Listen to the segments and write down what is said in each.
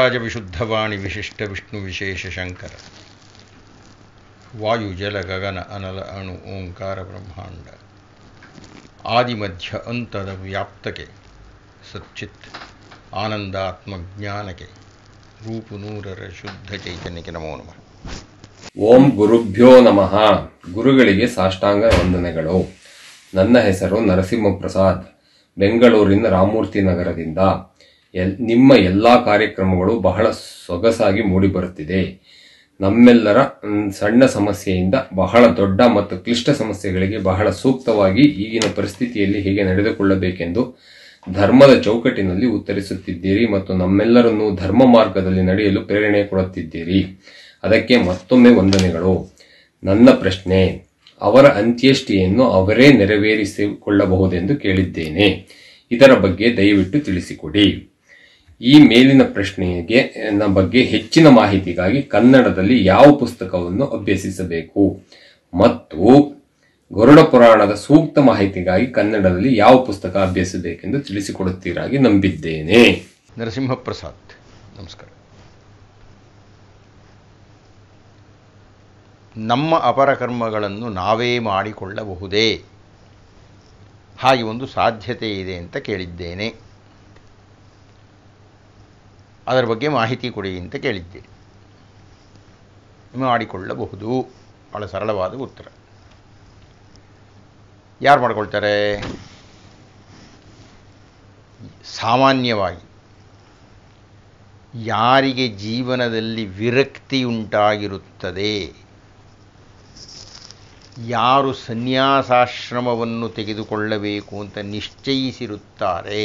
ವಾದಿರಾಜ ವಿಶುದ್ಧವಾಣಿ ವಿಶಿಷ್ಟ ವಿಷ್ಣು ವಿಶೇಷ ಶಂಕರ ವಾಯು ಜಲ ಗಗನ ಅನಲ ಅಣು ಓಂಕಾರ ಬ್ರಹ್ಮಾಂಡ ಆದಿಮಧ್ಯ ಅಂತದ ವ್ಯಾಪ್ತಕ್ಕೆ ಸಚ್ಚಿತ್ ಆನಂದಾತ್ಮಜ್ಞಾನಕ್ಕೆ ರೂಪು ನೂರರ ಶುದ್ಧ ಚೈತನ್ಯಕ್ಕೆ ನಮೋ ನಮಃ. ಓಂ ಗುರುಭ್ಯೋ ನಮಃ. ಗುರುಗಳಿಗೆ ಸಾಷ್ಟಾಂಗ ವಂದನೆಗಳು. ನನ್ನ ಹೆಸರು ನರಸಿಂಹಪ್ರಸಾದ್, ಬೆಂಗಳೂರಿನ ರಾಮಮೂರ್ತಿ ನಗರದಿಂದ. ನಿಮ್ಮ ಎಲ್ಲ ಕಾರ್ಯಕ್ರಮಗಳು ಬಹಳ ಸೊಗಸಾಗಿ ಮೂಡಿಬರುತ್ತಿದೆ. ನಮ್ಮೆಲ್ಲರ ಸಣ್ಣ ಸಮಸ್ಯೆಯಿಂದ ಬಹಳ ದೊಡ್ಡ ಮತ್ತು ಕ್ಲಿಷ್ಟ ಸಮಸ್ಯೆಗಳಿಗೆ ಬಹಳ ಸೂಕ್ತವಾಗಿ ಈಗಿನ ಪರಿಸ್ಥಿತಿಯಲ್ಲಿ ಹೇಗೆ ನಡೆದುಕೊಳ್ಳಬೇಕೆಂದು ಧರ್ಮದ ಚೌಕಟ್ಟಿನಲ್ಲಿ ಉತ್ತರಿಸುತ್ತಿದ್ದೀರಿ ಮತ್ತು ನಮ್ಮೆಲ್ಲರನ್ನು ಧರ್ಮ ಮಾರ್ಗದಲ್ಲಿ ನಡೆಯಲು ಪ್ರೇರಣೆ ಕೊಡುತ್ತಿದ್ದೀರಿ. ಅದಕ್ಕೆ ಮತ್ತೊಮ್ಮೆ ವಂದನೆಗಳು. ನನ್ನ ಪ್ರಶ್ನೆ, ಅವರ ಅಂತ್ಯೇಷ್ಟಿಯನ್ನು ಅವರೇ ನೆರವೇರಿಸಿಕೊಳ್ಳಬಹುದೆಂದು ಕೇಳಿದ್ದೇನೆ. ಇದರ ಬಗ್ಗೆ ದಯವಿಟ್ಟು ತಿಳಿಸಿಕೊಡಿ. ಈ ಮೇಲಿನ ಪ್ರಶ್ನೆಗೆ ಬಗ್ಗೆ ಹೆಚ್ಚಿನ ಮಾಹಿತಿಗಾಗಿ ಕನ್ನಡದಲ್ಲಿ ಯಾವ ಪುಸ್ತಕವನ್ನು ಅಭ್ಯಸಿಸಬೇಕು ಮತ್ತು ಗರುಡ ಪುರಾಣದ ಸೂಕ್ತ ಮಾಹಿತಿಗಾಗಿ ಕನ್ನಡದಲ್ಲಿ ಯಾವ ಪುಸ್ತಕ ಅಭ್ಯಸಿಸಬೇಕೆಂದು ತಿಳಿಸಿಕೊಡುತ್ತೀರಾಗಿ ನಂಬಿದ್ದೇನೆ. ನರಸಿಂಹಪ್ರಸಾದ್, ನಮಸ್ಕಾರ. ನಮ್ಮ ಅಪರಕರ್ಮಗಳನ್ನು ನಾವೇ ಮಾಡಿಕೊಳ್ಳಬಹುದೇ? ಹಾಗೆ ಒಂದು ಸಾಧ್ಯತೆ ಇದೆ ಅಂತ ಕೇಳಿದ್ದೇನೆ. ಅದರ ಬಗ್ಗೆ ಮಾಹಿತಿ ಕೊಡಿ ಅಂತ ಕೇಳಿದ್ದೇನೆ. ಮಾಡಿಕೊಳ್ಳಬಹುದು, ಬಹಳ ಸರಳವಾದ ಉತ್ತರ. ಯಾರು ಮಾಡ್ಕೊಳ್ತಾರೆ? ಸಾಮಾನ್ಯವಾಗಿ ಯಾರಿಗೆ ಜೀವನದಲ್ಲಿ ವಿರಕ್ತಿ ಉಂಟಾಗಿರುತ್ತದೆ, ಯಾರು ಸನ್ಯಾಸಾಶ್ರಮವನ್ನು ತೆಗೆದುಕೊಳ್ಳಬೇಕು ಅಂತ ನಿಶ್ಚಯಿಸಿರುತ್ತಾರೆ,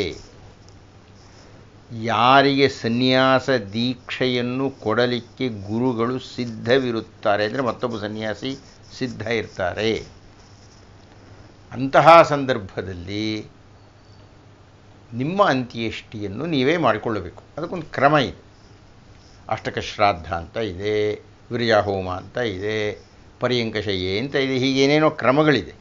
ಯಾರಿಗೆ ಸನ್ಯಾಸ ದೀಕ್ಷೆಯನ್ನು ಕೊಡಲಿಕ್ಕೆ ಗುರುಗಳು ಸಿದ್ಧವಿರುತ್ತಾರೆ, ಅಂದರೆ ಮತ್ತೊಬ್ಬ ಸನ್ಯಾಸಿ ಸಿದ್ಧ ಇರ್ತಾರೆ, ಅಂತಹ ಸಂದರ್ಭದಲ್ಲಿ ನಿಮ್ಮ ಅಂತ್ಯೇಷ್ಟಿಯನ್ನು ನೀವೇ ಮಾಡಿಕೊಳ್ಳಬೇಕು. ಅದಕ್ಕೊಂದು ಕ್ರಮ ಇದೆ. ಅಷ್ಟಕ ಶ್ರಾದ್ದ ಅಂತ ಇದೆ, ವಿರ್ಯಾಹೋಮ ಅಂತ ಇದೆ, ಪರ್ಯಂಕಶಯ್ಯೆ ಅಂತ ಇದೆ, ಹೀಗೇನೇನೋ ಕ್ರಮಗಳಿದೆ.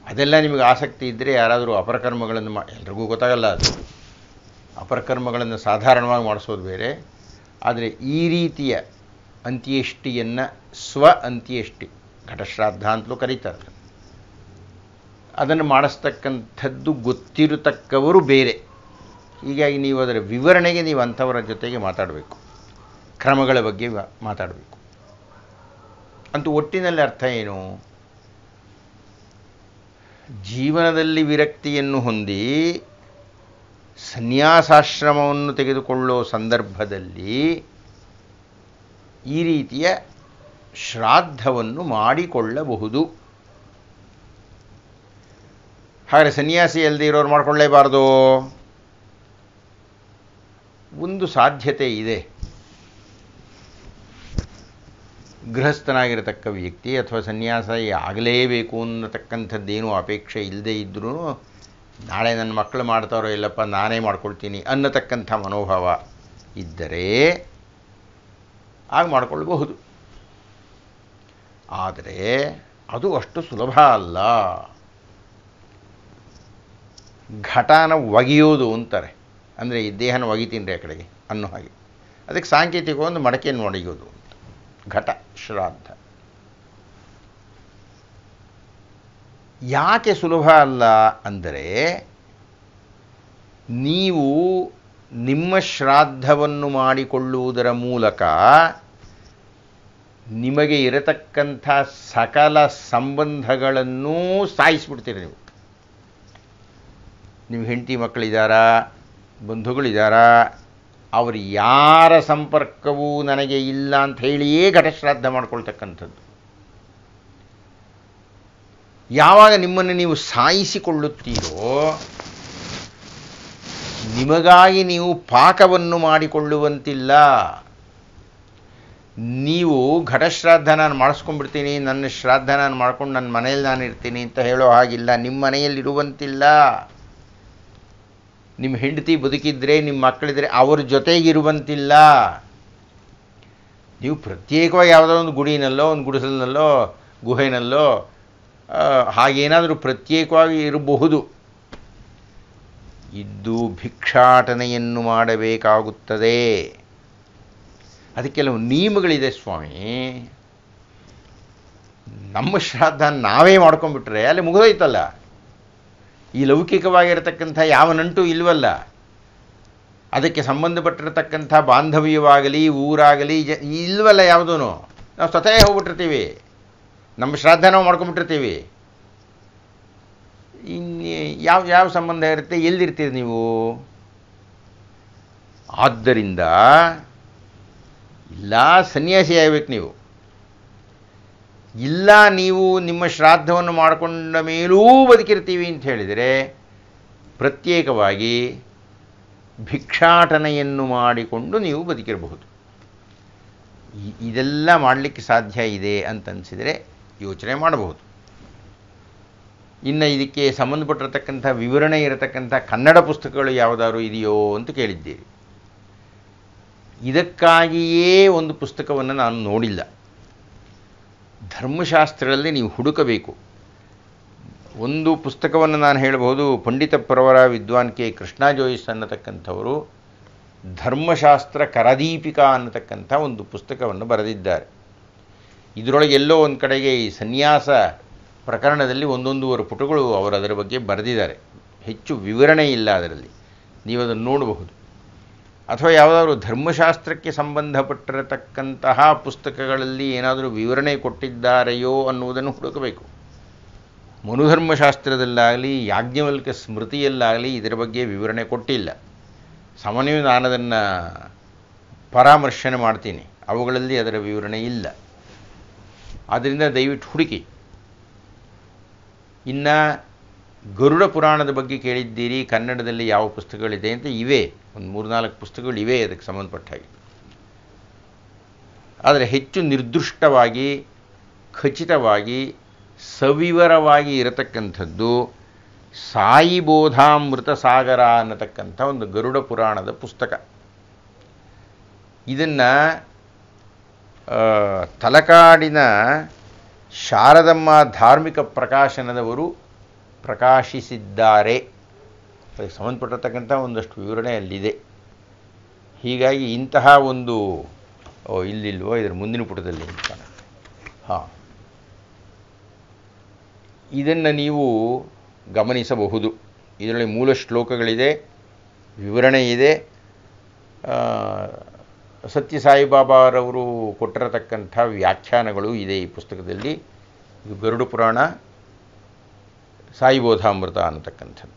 ಅದೆಲ್ಲ ನಿಮಗೆ ಆಸಕ್ತಿ ಇದ್ದರೆ ಯಾರಾದರೂ ಅಪರಕರ್ಮಗಳನ್ನು ಎಲ್ರಿಗೂ ಗೊತ್ತಾಗಲ್ಲ. ಅದು ಅಪರಕರ್ಮಗಳನ್ನು ಸಾಧಾರಣವಾಗಿ ಮಾಡಿಸೋದು ಬೇರೆ, ಆದರೆ ಈ ರೀತಿಯ ಅಂತ್ಯೇಷ್ಟಿಯನ್ನು ಸ್ವ ಅಂತ್ಯೇಷ್ಟಿ, ಘಟಶ್ರಾದ್ದ ಅಂತಲೂ ಕರೀತಾರೆ, ಅದನ್ನು ಮಾಡಿಸ್ತಕ್ಕಂಥದ್ದು ಗೊತ್ತಿರತಕ್ಕವರು ಬೇರೆ. ಹೀಗಾಗಿ ನೀವು ಅದರ ವಿವರಣೆಗೆ ನೀವು ಅಂಥವರ ಜೊತೆಗೆ ಮಾತಾಡಬೇಕು, ಕ್ರಮಗಳ ಬಗ್ಗೆ ಮಾತಾಡಬೇಕು. ಅಂತೂ ಒಟ್ಟಿನಲ್ಲಿ ಅರ್ಥ ಏನು? ಜೀವನದಲ್ಲಿ ವಿರಕ್ತಿಯನ್ನು ಹೊಂದಿ ಸನ್ಯಾಸಾಶ್ರಮವನ್ನು ತೆಗೆದುಕೊಳ್ಳೋ ಸಂದರ್ಭದಲ್ಲಿ ಈ ರೀತಿಯ ಶ್ರಾದ್ದವನ್ನು ಮಾಡಿಕೊಳ್ಳಬಹುದು. ಹಾಗೆ ಸನ್ಯಾಸಿ ಅಲ್ಲದೆ ಇರೋರು ಮಾಡಿಕೊಳ್ಳೇಬಾರ್ದು? ಒಂದು ಸಾಧ್ಯತೆ ಇದೆ. ಗೃಹಸ್ಥನಾಗಿರತಕ್ಕ ವ್ಯಕ್ತಿ ಅಥವಾ ಸನ್ಯಾಸಿ ಆಗಲೇಬೇಕು ಅನ್ನತಕ್ಕಂಥದ್ದೇನೂ ಅಪೇಕ್ಷೆ ಇಲ್ಲದೇ ಇದ್ದರೂ ನಾಳೆ ನನ್ನ ಮಕ್ಕಳು ಮಾಡ್ತಾರೋ ಇಲ್ಲಪ್ಪ ನಾನೇ ಮಾಡ್ಕೊಳ್ತೀನಿ ಅನ್ನತಕ್ಕಂಥ ಮನೋಭಾವ ಇದ್ದರೆ ಆಗ ಮಾಡಿಕೊಳ್ಳಬಹುದು. ಆದರೆ ಅದು ಅಷ್ಟು ಸುಲಭ ಅಲ್ಲ. ಘಟನ ಒಗೆಯೋದು ಅಂತಾರೆ, ಅಂದರೆ ಈ ದೇಹನ ಒಗಿತೀನಿ ರೀ ಆ ಕಡೆಗೆ ಅನ್ನೋ ಹಾಗೆ. ಅದಕ್ಕೆ ಸಾಂಕೇತಿಕ ಒಂದು ಮಡಕೆಯನ್ನು ಒಡೆಯೋದು ಅಂತ, ಘಟ ಶ್ರಾದ್ದ. ಯಾಕೆ ಸುಲಭ ಅಲ್ಲ ಅಂದರೆ, ನೀವು ನಿಮ್ಮ ಶ್ರಾದ್ದವನ್ನು ಮಾಡಿಕೊಳ್ಳುವುದರ ಮೂಲಕ ನಿಮಗೆ ಇರತಕ್ಕಂಥ ಸಕಲ ಸಂಬಂಧಗಳನ್ನೂ ಸಾಯಿಸಿಬಿಡ್ತೀರಿ. ನಿಮ್ಮ ಹೆಂಡತಿ ಮಕ್ಕಳಿದ್ದಾರಾ, ಬಂಧುಗಳಿದ್ದಾರಾ, ಅವರು ಯಾರ ಸಂಪರ್ಕವೂ ನನಗೆ ಇಲ್ಲ ಅಂತ ಹೇಳಿಯೇ ಘಟಶ್ರಾದ್ದ ಮಾಡ್ಕೊಳ್ತಕ್ಕಂಥದ್ದು. ಯಾವಾಗ ನಿಮ್ಮನ್ನು ನೀವು ಸಾಯಿಸಿಕೊಳ್ಳುತ್ತೀರೋ, ನಿಮಗಾಗಿ ನೀವು ಪಾಕವನ್ನು ಮಾಡಿಕೊಳ್ಳುವಂತಿಲ್ಲ. ನೀವು ಘಟಶ್ರಾದ್ದ ನಾನು ಮಾಡಿಸ್ಕೊಂಡ್ಬಿಡ್ತೀನಿ, ನನ್ನ ಶ್ರಾದ್ದ ನಾನು ಮಾಡ್ಕೊಂಡು ನನ್ನ ಮನೆಯಲ್ಲಿ ನಾನು ಇರ್ತೀನಿ ಅಂತ ಹೇಳೋ ಹಾಗಿಲ್ಲ. ನಿಮ್ಮ ಮನೆಯಲ್ಲಿರುವಂತಿಲ್ಲ. ನಿಮ್ಮ ಹೆಂಡತಿ ಬದುಕಿದ್ರೆ, ನಿಮ್ಮ ಮಕ್ಕಳಿದ್ರೆ ಅವ್ರ ಜೊತೆಗಿರುವಂತಿಲ್ಲ. ನೀವು ಪ್ರತ್ಯೇಕವಾಗಿ ಯಾವುದೋ ಒಂದು ಗುಡಿನಲ್ಲೋ, ಒಂದು ಗುಡಿಸಲಿನಲ್ಲೋ, ಗುಹೆನಲ್ಲೋ ಹಾಗೇನಾದರೂ ಪ್ರತ್ಯೇಕವಾಗಿ ಇರಬಹುದು. ಇದ್ದು ಭಿಕ್ಷಾಟನೆಯನ್ನು ಮಾಡಬೇಕಾಗುತ್ತದೆ. ಅದಕ್ಕೆ ಕೆಲವು ನಿಯಮಗಳಿದೆ ಸ್ವಾಮಿ. ನಮ್ಮ ಶ್ರಾದ್ದ ನಾವೇ ಮಾಡ್ಕೊಂಡ್ಬಿಟ್ರೆ ಅಲ್ಲಿ ಮುಗಿದೋಯ್ತಲ್ಲ. ಈ ಲೌಕಿಕವಾಗಿರತಕ್ಕಂಥ ಯಾವ ನಂಟು ಇಲ್ವಲ್ಲ. ಅದಕ್ಕೆ ಸಂಬಂಧಪಟ್ಟಿರತಕ್ಕಂಥ ಬಾಂಧವ್ಯವಾಗಲಿ ಊರಾಗಲಿ ಇಲ್ವಲ್ಲ ಯಾವುದೂ. ನಾವು ಸ್ವತಃ ಹೋಗ್ಬಿಟ್ಟಿರ್ತೀವಿ, ನಮ್ಮ ಶ್ರಾದ್ದ ನಾವು ಮಾಡ್ಕೊಂಡ್ಬಿಟ್ಟಿರ್ತೀವಿ. ಇನ್ನು ಯಾವ ಸಂಬಂಧ ಇರುತ್ತೆ, ಎಲ್ಲಿರ್ತೀರಿ ನೀವು? ಆದ್ದರಿಂದ ಇಲ್ಲ ಸನ್ಯಾಸಿ ಆಗಬೇಕು ನೀವು, ಇಲ್ಲ ನೀವು ನಿಮ್ಮ ಶ್ರಾದ್ದವನ್ನು ಮಾಡಿಕೊಂಡ ಮೇಲೂ ಬದುಕಿರ್ತೀವಿ ಅಂತ ಹೇಳಿದರೆ ಪ್ರತ್ಯೇಕವಾಗಿ ಭಿಕ್ಷಾಟನೆಯನ್ನು ಮಾಡಿಕೊಂಡು ನೀವು ಬದುಕಿರಬಹುದು. ಇದೆಲ್ಲ ಮಾಡಲಿಕ್ಕೆ ಸಾಧ್ಯ ಇದೆ ಅಂತನಿಸಿದರೆ ಯೋಚನೆ ಮಾಡಬಹುದು. ಇನ್ನು ಇದಕ್ಕೆ ಸಂಬಂಧಪಟ್ಟಿರತಕ್ಕಂಥ ವಿವರಣೆ ಇರತಕ್ಕಂಥ ಕನ್ನಡ ಪುಸ್ತಕಗಳು ಯಾವುದಾದ್ರು ಇದೆಯೋ ಅಂತ ಕೇಳಿದ್ದೀರಿ. ಇದಕ್ಕಾಗಿಯೇ ಒಂದು ಪುಸ್ತಕವನ್ನು ನಾನು ನೋಡಿಲ್ಲ. ಧರ್ಮಶಾಸ್ತ್ರದಲ್ಲಿ ನೀವು ಹುಡುಕಬೇಕು. ಒಂದು ಪುಸ್ತಕವನ್ನು ನಾನು ಹೇಳಬಹುದು. ಪಂಡಿತ ಪ್ರವರ ವಿದ್ವಾನ್ ಕೆ ಕೃಷ್ಣ ಜೋಯಿಸ್ ಅನ್ನತಕ್ಕಂಥವರು ಧರ್ಮಶಾಸ್ತ್ರ ಕರದೀಪಿಕಾ ಅನ್ನತಕ್ಕಂಥ ಒಂದು ಪುಸ್ತಕವನ್ನು ಬರೆದಿದ್ದಾರೆ. ಇದರೊಳಗೆ ಎಲ್ಲೋ ಒಂದು ಕಡೆಗೆ ಈ ಸನ್ಯಾಸ ಪ್ರಕರಣದಲ್ಲಿ ಒಂದೊಂದೂವರೆ ಪುಟಗಳು ಅವರು ಅದರ ಬಗ್ಗೆ ಬರೆದಿದ್ದಾರೆ. ಹೆಚ್ಚು ವಿವರಣೆ ಇಲ್ಲ ಅದರಲ್ಲಿ, ನೀವು ಅದನ್ನು ನೋಡಬಹುದು. ಅಥವಾ ಯಾವುದಾದ್ರೂ ಧರ್ಮಶಾಸ್ತ್ರಕ್ಕೆ ಸಂಬಂಧಪಟ್ಟಿರತಕ್ಕಂತಹ ಪುಸ್ತಕಗಳಲ್ಲಿ ಏನಾದರೂ ವಿವರಣೆ ಕೊಟ್ಟಿದ್ದಾರೆಯೋ ಅನ್ನುವುದನ್ನು ಹುಡುಕಬೇಕು. ಮನುಧರ್ಮಶಾಸ್ತ್ರದಲ್ಲಾಗಲಿ ಯಾಜ್ಞವಲ್ಕ್ಯ ಸ್ಮೃತಿಯಲ್ಲಾಗಲಿ ಇದರ ಬಗ್ಗೆ ವಿವರಣೆ ಕೊಟ್ಟಿಲ್ಲ. ಸಾಮಾನ್ಯವಾಗಿ ನಾನು ಅದನ್ನು ಪರಾಮರ್ಶನೆ ಮಾಡ್ತೀನಿ, ಅವುಗಳಲ್ಲಿ ಅದರ ವಿವರಣೆ ಇಲ್ಲ. ಆದ್ದರಿಂದ ದಯವಿಟ್ಟು ಹುಡುಕಿ. ಇನ್ನು ಗರುಡ ಪುರಾಣದ ಬಗ್ಗೆ ಕೇಳಿದ್ದೀರಿ, ಕನ್ನಡದಲ್ಲಿ ಯಾವ ಪುಸ್ತಕಗಳಿದೆ ಅಂತ. ಇವೆ ಒಂದು 3-4 ಪುಸ್ತಕಗಳು ಇವೆ ಅದಕ್ಕೆ ಸಂಬಂಧಪಟ್ಟ ಹಾಗೆ. ಆದರೆ ಹೆಚ್ಚು ನಿರ್ದಿಷ್ಟವಾಗಿ ಖಚಿತವಾಗಿ ಸವಿವರವಾಗಿ ಇರತಕ್ಕಂಥದ್ದು ಸಾಯಿಬೋಧಾಮೃತ ಸಾಗರ ಅನ್ನತಕ್ಕಂಥ ಒಂದು ಗರುಡ ಪುರಾಣದ ಪುಸ್ತಕ. ಇದನ್ನು ತಲಕಾಡಿನ ಶಾರದಮ್ಮ ಧಾರ್ಮಿಕ ಪ್ರಕಾಶನದವರು ಪ್ರಕಾಶಿಸಿದ್ದಾರೆ. ಅದಕ್ಕೆ ಸಂಬಂಧಪಟ್ಟಿರತಕ್ಕಂಥ ಒಂದಷ್ಟು ವಿವರಣೆ ಅಲ್ಲಿದೆ. ಹೀಗಾಗಿ ಇಂತಹ ಒಂದು ಇಲ್ಲಿಲ್ವೋ ಇದರ ಮುಂದಿನ ಪುಟದಲ್ಲಿ ಹಾಂ, ಇದನ್ನು ನೀವು ಗಮನಿಸಬಹುದು. ಇದರಲ್ಲಿ ಮೂಲ ಶ್ಲೋಕಗಳಿದೆ, ವಿವರಣೆ ಇದೆ. ಸತ್ಯ ಸಾಯಿಬಾಬಾರವರು ಕೊಟ್ಟಿರತಕ್ಕಂಥ ವ್ಯಾಖ್ಯಾನಗಳು ಇದೆ ಈ ಪುಸ್ತಕದಲ್ಲಿ. ಇದು ಗರುಡ ಪುರಾಣ ಸಾಯಿಬೋಧಾಮೃತ ಅನ್ನತಕ್ಕಂಥದ್ದು.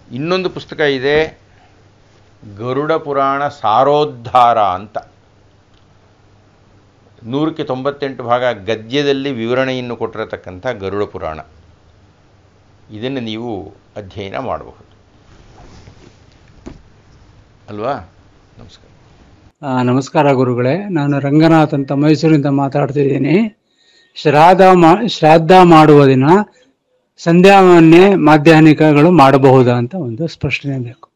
ಇನ್ನೊಂದು ಪುಸ್ತಕ ಇದೆ, ಗರುಡ ಪುರಾಣ ಸಾರೋದ್ಧಾರ ಅಂತ. 198 ಭಾಗ ಗದ್ಯದಲ್ಲಿ ವಿವರಣೆಯನ್ನು ಕೊಟ್ಟಿರತಕ್ಕಂಥ ಗರುಡ ಪುರಾಣ. ಇದನ್ನು ನೀವು ಅಧ್ಯಯನ ಮಾಡಬಹುದು ಅಲ್ವಾ? ನಮಸ್ಕಾರ. ನಮಸ್ಕಾರ ಗುರುಗಳೇ, ನಾನು ರಂಗನಾಥ್ ಅಂತ ಮೈಸೂರಿಂದ ಮಾತಾಡ್ತಿದ್ದೀನಿ. ಶ್ರಾದ್ದ ಮಾಡುವ ದಿನ ಸಂಧ್ಯಾವನ್ನೇ ಮಾಧ್ಯಾಹ್ನಿಕಗಳು ಮಾಡಬಹುದಾ ಅಂತ ಒಂದು ಸ್ಪಷ್ಟನೆ ಬೇಕು.